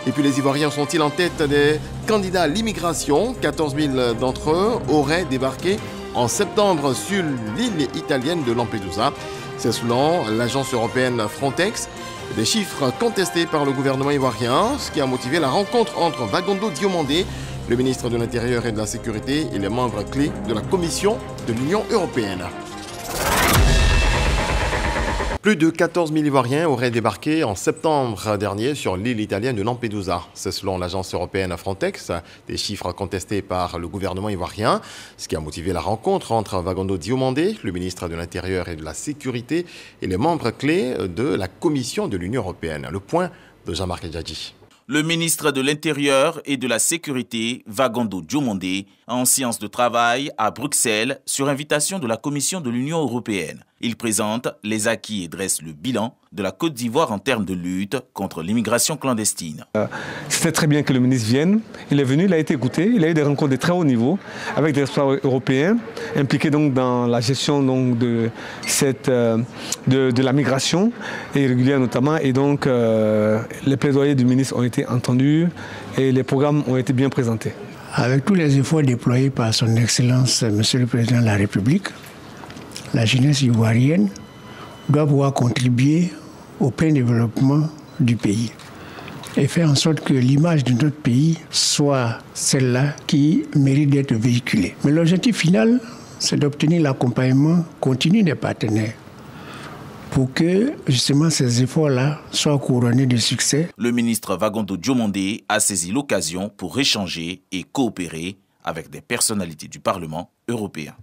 Et puis les Ivoiriens sont-ils en tête des candidats à l'immigration? 14 000 d'entre eux auraient débarqué en septembre sur l'île italienne de Lampedusa. C'est selon l'agence européenne Frontex. Des chiffres contestés par le gouvernement ivoirien, ce qui a motivé la rencontre entre Vagondo Diomandé, le ministre de l'Intérieur et de la Sécurité, et les membres clés de la Commission de l'Union européenne. Plus de 14 000 Ivoiriens auraient débarqué en septembre dernier sur l'île italienne de Lampedusa. C'est selon l'agence européenne Frontex, des chiffres contestés par le gouvernement ivoirien, ce qui a motivé la rencontre entre Vagondo Diomandé, le ministre de l'Intérieur et de la Sécurité, et les membres clés de la Commission de l'Union européenne. Le point de Jean-Marc Djadji. Le ministre de l'Intérieur et de la Sécurité, Vagondo Diomandé, en séance de travail à Bruxelles sur invitation de la Commission de l'Union européenne. Il présente les acquis et dresse le bilan de la Côte d'Ivoire en termes de lutte contre l'immigration clandestine. C'était très bien que le ministre vienne. Il est venu, il a été écouté, il a eu des rencontres de très haut niveau avec des responsables européens impliqués donc dans la gestion donc de la migration irrégulière notamment. Et donc les plaidoyers du ministre ont été entendus et les programmes ont été bien présentés. Avec tous les efforts déployés par son Excellence, Monsieur le Président de la République, la jeunesse ivoirienne doit pouvoir contribuer au plein développement du pays et faire en sorte que l'image de notre pays soit celle-là qui mérite d'être véhiculée. Mais l'objectif final, c'est d'obtenir l'accompagnement continu des partenaires pour que justement ces efforts-là soient couronnés de succès. Le ministre Vagondo Diomandé a saisi l'occasion pour échanger et coopérer avec des personnalités du Parlement européen.